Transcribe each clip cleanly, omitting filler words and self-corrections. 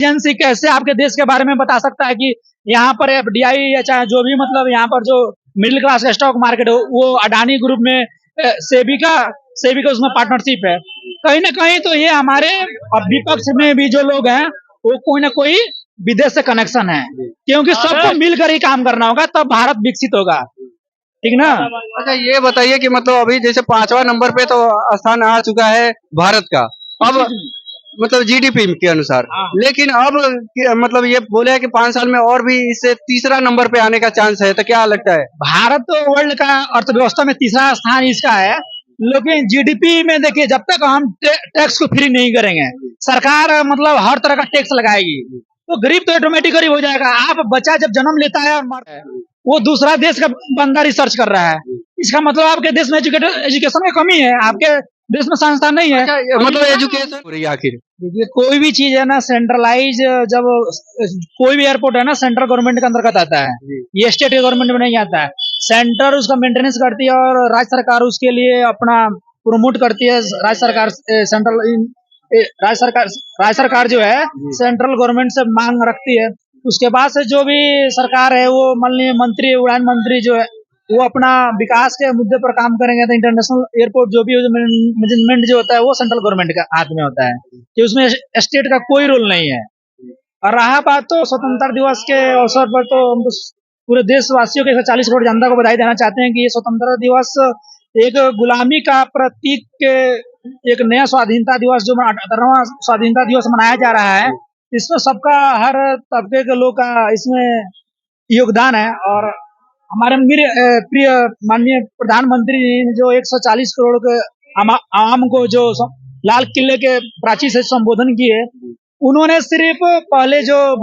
Agency कैसे आपके देश के बारे में बता सकता है कि यहाँ पर एफडीआई या चाहे जो भी मतलब यहाँ पर जो मिडिल क्लास का स्टॉक मार्केट हो वो अडानी ग्रुप में सेबी का उसमें पार्टनरशिप है। कहीं ना कहीं तो ये हमारे अब विपक्ष में भी जो लोग हैं वो कोई ना कोई विदेश से कनेक्शन है, क्योंकि सबको मिलकर ही काम करना होगा तब भारत विकसित होगा। ठीक ना। अच्छा ये बताइए कि मतलब अभी जैसे 5वां नंबर पे तो स्थान आ चुका है भारत का, अब मतलब जीडीपी के अनुसार, लेकिन अब मतलब ये बोले हैं कि 5 साल में और भी इससे तीसरा नंबर पे आने का चांस है, तो क्या लगता है? भारत तो वर्ल्ड का अर्थव्यवस्था में तीसरा स्थान इसका है, लेकिन जीडीपी में देखिए जब तक हम टैक्स को फ्री नहीं करेंगे, सरकार मतलब हर तरह का टैक्स लगाएगी तो गरीब तो ऑटोमेटिक गरीब हो जाएगा। आप बच्चा जब जन्म लेता है और मरता है वो दूसरा देश का बंदा रिसर्च कर रहा है, इसका मतलब आपके देश में एजुकेशन की कमी है, आपके देश में संस्थान नहीं है। अच्छा, मतलब एजुकेशन हो रही है आखिर? देखिए कोई भी चीज है ना सेंट्रलाइज, जब कोई भी एयरपोर्ट है ना सेंट्रल गवर्नमेंट के अंतर्गत आता है, ये स्टेट गवर्नमेंट में नहीं आता है। सेंटर उसका मेंटेनेंस करती है और राज्य सरकार उसके लिए अपना प्रमोट करती है। राज्य सरकार राज्य सरकार जो है सेंट्रल गवर्नमेंट से मांग रखती है। उसके बाद से जो भी सरकार है वो मान लीजिए मंत्री उड़ान मंत्री जो है वो अपना विकास के मुद्दे पर काम करेंगे तो इंटरनेशनल एयरपोर्ट जो भी मैनेजमेंट जो होता है वो सेंट्रल गवर्नमेंट का हाथ में होता है, कि उसमें स्टेट का कोई रोल नहीं है। और रहा बात तो स्वतंत्रता दिवस के अवसर पर तो हम तो पूरे देशवासियों के 140 करोड़ जनता को बधाई देना चाहते हैं कि ये स्वतंत्रता दिवस एक गुलामी का प्रतीक के एक नया स्वाधीनता दिवस जो 78वां स्वाधीनता दिवस मनाया जा रहा है, इसमें सबका हर तबके के लोग का इसमें योगदान है। और हमारे प्रिय माननीय प्रधानमंत्री जो 140 करोड़ के आवाम को जो लाल किले के प्राचीर से संबोधन किए, उन्होंने सिर्फ पहले जो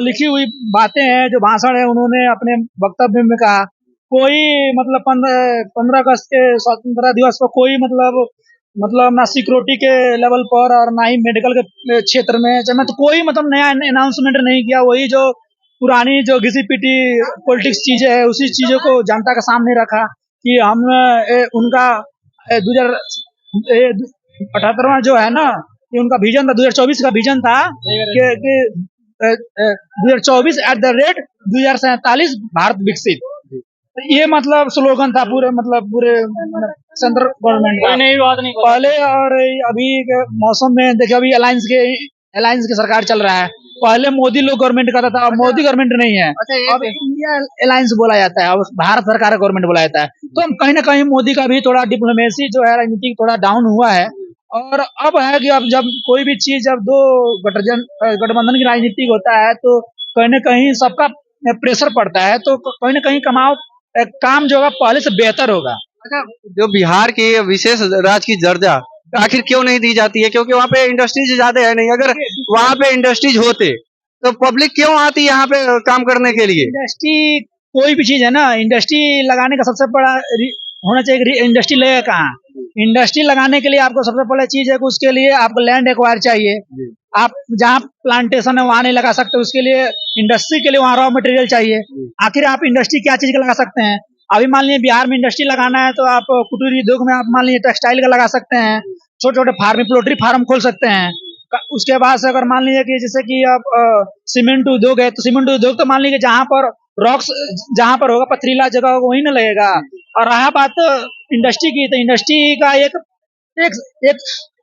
लिखी हुई बातें हैं जो भाषण है उन्होंने अपने वक्तव्य में कहा, कोई मतलब 15 अगस्त के स्वतंत्रता दिवस पर कोई मतलब ना सिक्योरिटी के लेवल पर और ना ही मेडिकल के क्षेत्र में तो कोई मतलब नया अनाउंसमेंट नहीं किया। वही जो पुरानी जो घिसी पिटी पॉलिटिक्स चीजें है उसी चीजों को जनता के सामने रखा कि हम उनका 2078वां जो है ना कि उनका विजन था 2024 का विजन था कि 2024 @2047 भारत विकसित। ये मतलब स्लोगन था पूरे सेंट्रल गवर्नमेंट का। नहीं बात नहीं पहले और अभी के मौसम में देखिए अभी अलायंस की सरकार चल रहा है, पहले मोदी लोग गवर्नमेंट करता था, अब मोदी गवर्नमेंट नहीं है, अब इंडिया अलायंस बोला जाता है, अब भारत सरकार का गवर्नमेंट बोला जाता है। तो हम कहीं ना कहीं मोदी का भी थोड़ा डिप्लोमेसी जो है राजनीति थोड़ा डाउन हुआ है। और अब है कि अब जब कोई भी चीज जब दो गठबंधन की राजनीति होता है तो कहीं ना कहीं सबका प्रेशर पड़ता है, तो कहीं ना कहीं काम जो होगा पहले से बेहतर होगा। अच्छा, जो बिहार की विशेष राज्य की दर्जा आखिर क्यों नहीं दी जाती है? क्योंकि वहाँ पे इंडस्ट्रीज ज्यादा है नहीं, अगर वहाँ पे इंडस्ट्रीज होते तो पब्लिक क्यों आती यहाँ पे काम करने के लिए? इंडस्ट्री कोई भी चीज है ना, इंडस्ट्री लगाने का सबसे बड़ा होना चाहिए। इंडस्ट्री लगेगा कहाँ? इंडस्ट्री लगाने के लिए आपको सबसे पहले चीज है कि उसके लिए आपको लैंड एक्वायर चाहिए। आप जहाँ प्लांटेशन है वहां नहीं लगा सकते, उसके लिए इंडस्ट्री के लिए वहाँ रॉ मटेरियल चाहिए। आखिर आप इंडस्ट्री क्या चीज का लगा सकते हैं? अभी मान लीजिए बिहार में इंडस्ट्री लगाना है तो आप कुटीर उद्योग में आप मान लीजिए टेक्सटाइल का लगा सकते हैं, छोटे छोटे फार्म पोल्ट्री फार्म खोल सकते हैं। उसके बाद से अगर मान लीजिए कि जैसे कि आप सीमेंट उद्योग है तो सीमेंट उद्योग तो मान लीजिए जहाँ पर रॉक्स जहाँ पर होगा पथरीला जगह होगा वही ना लगेगा। और रहा बात इंडस्ट्री की, तो इंडस्ट्री का एक एक एक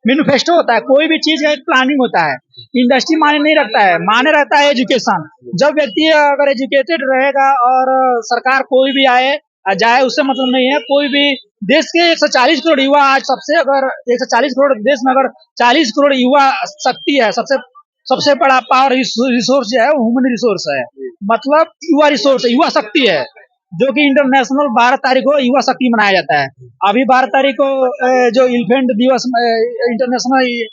मैनिफेस्टो होता है, कोई भी चीज का एक प्लानिंग होता है। इंडस्ट्री माने नहीं रखता है, माने रहता है एजुकेशन। जब व्यक्ति अगर एजुकेटेड रहेगा और सरकार कोई भी आए जाए उससे मतलब नहीं है। कोई भी देश के 140 करोड़ युवा आज सबसे अगर 140 करोड़ देश में अगर 40 करोड़ युवा शक्ति है, सबसे बड़ा पावर रिसोर्स जो है वो ह्यूमन रिसोर्स है, मतलब युवा रिसोर्स है, युवा शक्ति है, जो कि इंटरनेशनल 12 तारीख को युवा शक्ति मनाया जाता है। अभी 12 तारीख को जो एलिफेंट दिवस इंटरनेशनल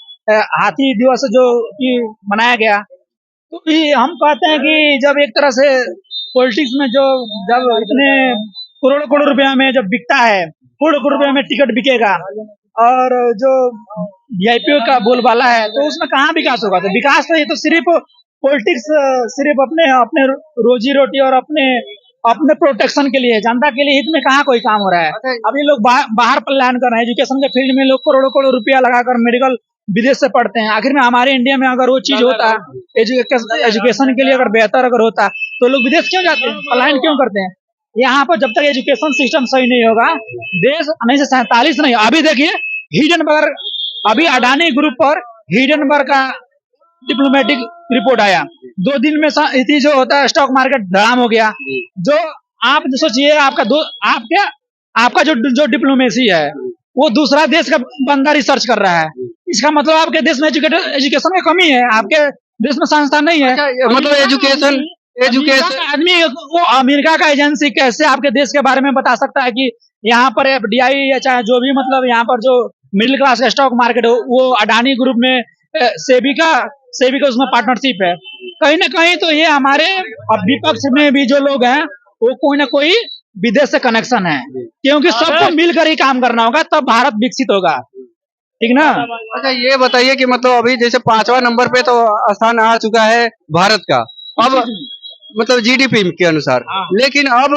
हाथी दिवस जो कि मनाया गया, तो हम कहते हैं कि जब एक तरह से पॉलिटिक्स में जो जब इतने करोड़ों करोड़ रुपया में जब बिकता है, करोड़ों करोड़ रुपया में टिकट बिकेगा और जो वीआईपी का बोलबाला है तो उसमें कहाँ विकास होगा? तो विकास तो ये तो सिर्फ पॉलिटिक्स, सिर्फ अपने अपने रोजी रोटी और अपने प्रोटेक्शन के लिए, जनता के लिए हित में कहाँ कोई काम हो रहा है। अभी लोग बाहर पलायन कर रहे हैं, एजुकेशन के फील्ड में लोग करोड़ों करोड़ रुपया लगाकर मेडिकल विदेश से पढ़ते हैं। आखिर में हमारे इंडिया में अगर वो चीज होता, एजुकेशन के लिए अगर बेहतर अगर होता, तो लोग विदेश क्यों जाते हैं, पलायन क्यों करते हैं? यहाँ पर जब तक एजुकेशन सिस्टम सही नहीं होगा, देश 1947 नहीं, अभी देखिए हिडनबर्ग, अभी अडानी ग्रुप पर हिडनबर्ग का डिप्लोमेटिक रिपोर्ट आया, 2 दिन में इतनी जो होता है स्टॉक मार्केट धड़ाम हो गया। जो आप सोचिए, आपका जो डिप्लोमेसी है, वो दूसरा देश का बंदा रिसर्च कर रहा है। इसका मतलब आपके देश में एजुकेशन में कमी है, आपके देश में संस्थान नहीं है। अच्छा, मतलब एजुकेशन आदमी, वो अमेरिका का एजेंसी कैसे आपके देश के बारे में बता सकता है कि यहाँ पर FDI या चाहे जो भी, मतलब यहाँ पर जो मिडिल क्लास का स्टॉक मार्केट हो, वो अडानी ग्रुप में सेबी का उसमें पार्टनरशिप है। कहीं ना कहीं तो ये हमारे विपक्ष में भी जो लोग हैं, वो कोई ना कोई विदेश से कनेक्शन है, क्योंकि सबको मिलकर ही काम करना होगा, तब भारत विकसित होगा, ठीक ना। अच्छा, ये बताइए कि मतलब अभी जैसे 5वां नंबर पे तो स्थान आ चुका है भारत का, अब मतलब जीडीपी के अनुसार, लेकिन अब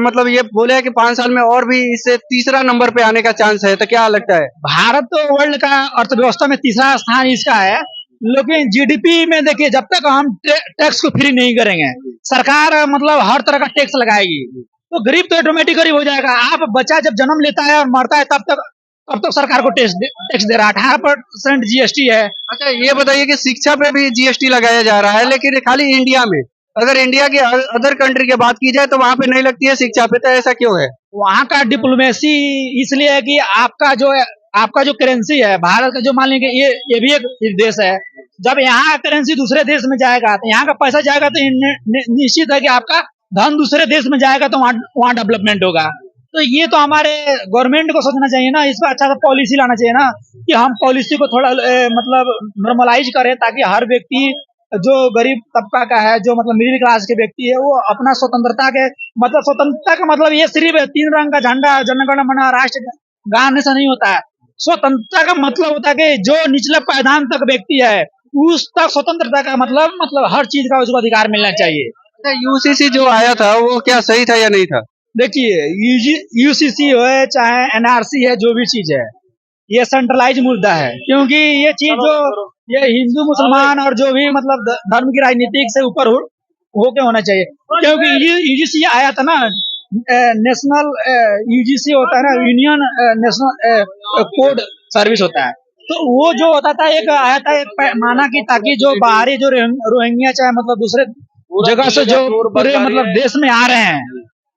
मतलब ये बोले है कि 5 साल में और भी इससे तीसरा नंबर पे आने का चांस है, तो क्या लगता है? भारत तो वर्ल्ड का अर्थव्यवस्था में तीसरा स्थान इसका है, लेकिन जीडीपी में देखिए, जब तक हम टैक्स को फ्री नहीं करेंगे, सरकार मतलब हर तरह का टैक्स लगाएगी, तो गरीब तो ऑटोमेटिक गरीब हो जाएगा। आप बच्चा जब जन्म लेता है और मरता है, तब तक सरकार को टैक्स दे रहा है, 18% जीएसटी है। अच्छा, ये बताइए कि शिक्षा पे भी जीएसटी लगाया जा रहा है, लेकिन खाली इंडिया में, अगर इंडिया की अदर कंट्री की बात की जाए तो वहाँ पे नहीं लगती है शिक्षा पे, तो ऐसा क्यों है? वहाँ का डिप्लोमेसी इसलिए है कि आपका जो करेंसी है, भारत का जो, मान लीजिए ये भी एक देश है, जब यहाँ करेंसी दूसरे देश में जाएगा, तो यहाँ का पैसा जाएगा, तो निश्चित है कि आपका धन दूसरे देश में जाएगा, तो वहाँ डेवलपमेंट होगा। तो ये तो हमारे गवर्नमेंट को सोचना चाहिए ना, इस पर अच्छा सा पॉलिसी लाना चाहिए ना, कि हम पॉलिसी को थोड़ा मतलब नॉर्मलाइज करें, ताकि हर व्यक्ति जो गरीब तबका का है, जो मतलब मिडिल क्लास के व्यक्ति है, वो अपना स्वतंत्रता का मतलब ये सिर्फ 3 रंग का झंडा, जनगण मन राष्ट्र गान से नहीं होता है। स्वतंत्रता का मतलब होता है कि जो निचले पायदान तक व्यक्ति है, उस तक स्वतंत्रता का मतलब हर चीज का उसको अधिकार मिलना चाहिए। अच्छा, यूसीसी जो आया था वो क्या सही था या नहीं था? देखिए, यूसीसी हो चाहे एनआरसी है, जो भी चीज है, ये सेंट्रलाइज मुद्दा है, क्योंकि ये चीज जो ये हिंदू मुसलमान और जो भी मतलब धर्म की राजनीतिक से ऊपर होके होना चाहिए, क्योंकि यूजीसी आया था ना, नेशनल यूजीसी होता है ना, यूनियन नेशनल कोड सर्विस होता है, तो वो जो होता था, एक आया था एक पैमाना की, ताकि जो बाहरी जो रोहिंग्या चाहे मतलब दूसरे जगह से जो पूरे मतलब देश में आ रहे हैं,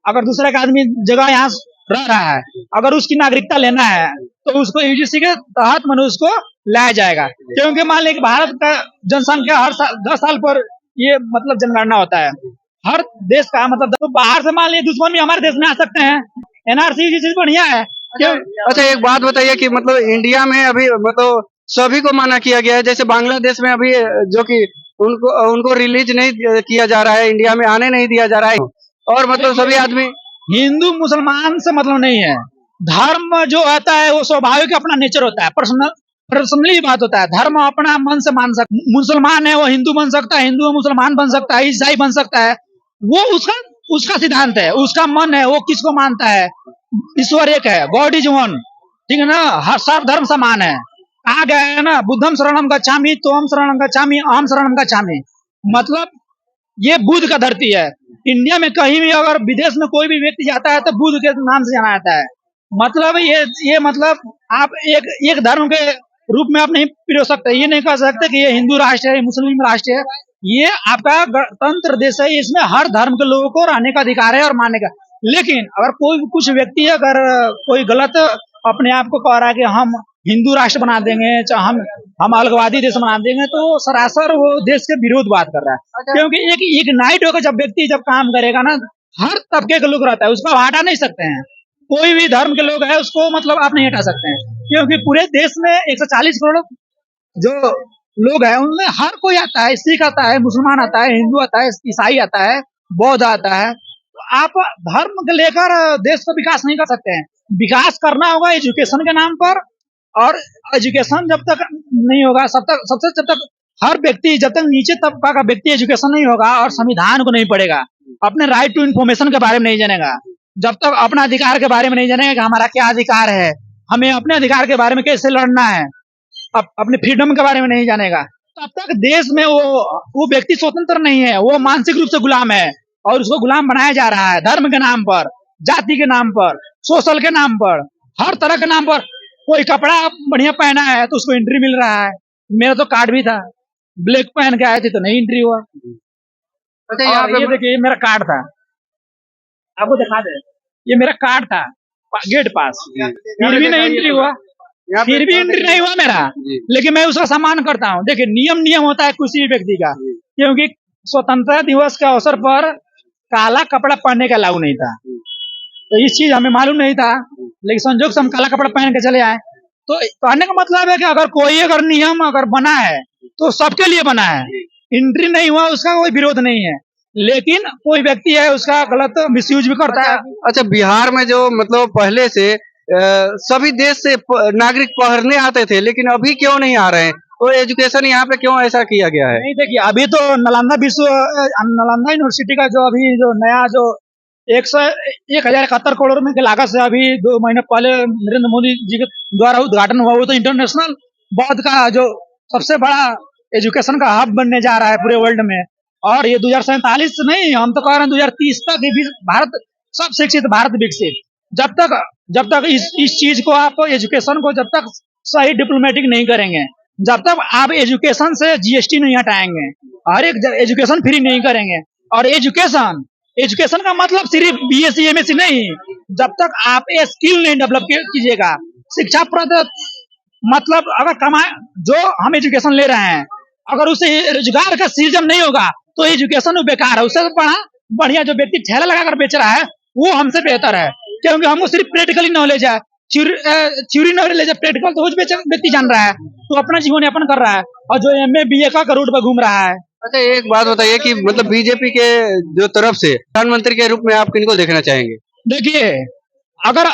अगर दूसरे का आदमी जगह यहाँ रह रहा है, अगर उसकी नागरिकता लेना है, तो उसको यूजीसी के तहत मनुष्य को लाया जाएगा, क्योंकि मान लीजिए भारत का जनसंख्या हर साल 10 साल पर ये मतलब जनगणना होता है, हर देश का मतलब, तो बाहर से मान लीजिए दुश्मन भी हमारे देश में आ सकते हैं। एनआरसी यूजीसी बढ़िया है। अच्छा, एक बात बताइए कि मतलब इंडिया में अभी मतलब सभी को मना किया गया है, जैसे बांग्लादेश में अभी जो कि उनको रिलीज नहीं किया जा रहा है, इंडिया में आने नहीं दिया जा रहा है, और मतलब सभी आदमी, हिंदू मुसलमान से मतलब नहीं है, धर्म जो आता है वो स्वाभाविक अपना नेचर होता है, पर्सनली बात होता है, धर्म अपना मन से मान सकता, मुसलमान है वो हिंदू बन सकता है, हिंदू मुसलमान बन सकता है, ईसाई बन सकता है, वो उसका सिद्धांत है, उसका मन है, वो किसको मानता है, ईश्वर एक है, गॉड इज वन, ठीक है ना, हर सब धर्म समान है। कहा गया है ना, बुद्धम शरणम गच्छामि, त्वम शरणम गच्छामि, अहम शरणम गच्छामि, मतलब ये बुद्ध का धरती है। इंडिया में कहीं भी अगर विदेश में कोई भी व्यक्ति जाता है, तो बुद्ध के नाम से जाना जाता है, मतलब ये मतलब आप एक धर्म के रूप में आप नहीं पिरो सकते, ये नहीं कह सकते कि ये हिंदू राष्ट्र है, मुस्लिम राष्ट्र है, ये आपका गणतंत्र देश है, इसमें हर धर्म के लोगों को रहने का अधिकार है और मानने का। लेकिन अगर कुछ व्यक्ति अगर कोई गलत अपने आप को कह रहा है कि हम हिंदू राष्ट्र बना देंगे, चाहे हम अलगवादी देश बना देंगे, तो सरासर वो देश के विरोध बात कर रहा है, क्योंकि एक नाइट होकर जब व्यक्ति जब काम करेगा ना, हर तबके के लोग रहता है, उसको हटा नहीं सकते हैं, कोई भी धर्म के लोग है उसको मतलब आप नहीं हटा सकते हैं, क्योंकि पूरे देश में 140 करोड़ जो लोग हैं, उनमें हर कोई आता है, सिख आता है, मुसलमान आता है, हिंदू आता है, ईसाई आता है, बौद्ध आता है, तो आप धर्म को लेकर देश को विकास नहीं कर सकते हैं। विकास करना होगा एजुकेशन के नाम पर, और एजुकेशन जब तक नहीं होगा, जब तक हर व्यक्ति, जब तक नीचे तबका का व्यक्ति एजुकेशन नहीं होगा और संविधान को नहीं पढ़ेगा, अपने राइट टू इन्फॉर्मेशन के बारे में नहीं जानेगा, जब तक अपना अधिकार के बारे में नहीं जानेगा कि हमारा क्या अधिकार है, हमें अपने अधिकार के बारे में कैसे लड़ना है, अपने फ्रीडम के बारे में नहीं जानेगा, तब तक देश में वो व्यक्ति स्वतंत्र नहीं है, वो मानसिक रूप से गुलाम है और उसको गुलाम बनाया जा रहा है धर्म के नाम पर, जाति के नाम पर, सोशल के नाम पर, हर तरह के नाम पर। कोई कपड़ा बढ़िया पहना है तो उसको एंट्री मिल रहा है। मेरा तो कार्ड भी था, ब्लैक पहन के आए थे तो नहीं एंट्री हुआ। अच्छा यहाँ और पे ये देखिए, ये मेरा कार्ड था, आपको दिखा दे, ये मेरा कार्ड था गेट पास, फिर भी नहीं एंट्री हुआ, यहाँ पे फिर भी एंट्री नहीं हुआ मेरा। जी। लेकिन मैं उसका सम्मान करता हूँ। देखिए, नियम होता है किसी भी व्यक्ति का, क्योंकि स्वतंत्रता दिवस के अवसर पर काला कपड़ा पहनने का अलाउ नहीं था, तो इस चीज हमें मालूम नहीं था, लेकिन संजोग से हम काला कपड़ा पहन के चले आए। तो कहने का मतलब है कि अगर नियम अगर बना है तो सबके लिए बना है। एंट्री नहीं हुआ उसका कोई विरोध नहीं है, लेकिन कोई व्यक्ति है उसका गलत मिसयूज भी करता है। अच्छा बिहार में जो मतलब पहले से सभी देश से नागरिक पढ़ने आते थे, लेकिन अभी क्यों नहीं आ रहे हैं? तो एजुकेशन यहाँ पे क्यों ऐसा किया गया है? नहीं, देखिए, अभी तो नालंदा यूनिवर्सिटी का जो नया 1,071 करोड़ में की लागत से अभी 2 महीने पहले नरेंद्र मोदी जी के द्वारा उद्घाटन हुआ, वो तो इंटरनेशनल बौद्ध का जो सबसे बड़ा एजुकेशन का हब बनने जा रहा है पूरे वर्ल्ड में। और ये 2047 नहीं, हम तो कह रहे हैं 2030 तक ये भारत सब शिक्षित, भारत विकसित। जब तक इस चीज को आप एजुकेशन को जब तक सही डिप्लोमेटिक नहीं करेंगे, जब तक आप एजुकेशन से जीएसटी नहीं हटाएंगे, हर एक एजुकेशन फ्री नहीं करेंगे, और एजुकेशन का मतलब सिर्फ बीएससी एमएससी नहीं, जब तक आप ये स्किल नहीं डेवलप कीजिएगा, शिक्षा मतलब अगर जो हम एजुकेशन ले रहे हैं, अगर उसे रोजगार का सृजन नहीं होगा तो एजुकेशन बेकार है। उससे बढ़िया जो व्यक्ति ठेला लगाकर बेच रहा है वो हमसे बेहतर है, क्योंकि हमको सिर्फ प्रैक्टिकली नॉलेज है, थ्योरी नॉलेज है, प्रैक्टिकल तो कुछ व्यक्ति जान रहा है तो अपना जीवन यापन कर रहा है, और जो एमए बीए का रूट पर घूम रहा है। अच्छा एक बात बताइए कि मतलब बीजेपी के जो तरफ से प्रधानमंत्री के रूप में आप किनको देखना चाहेंगे? देखिए, अगर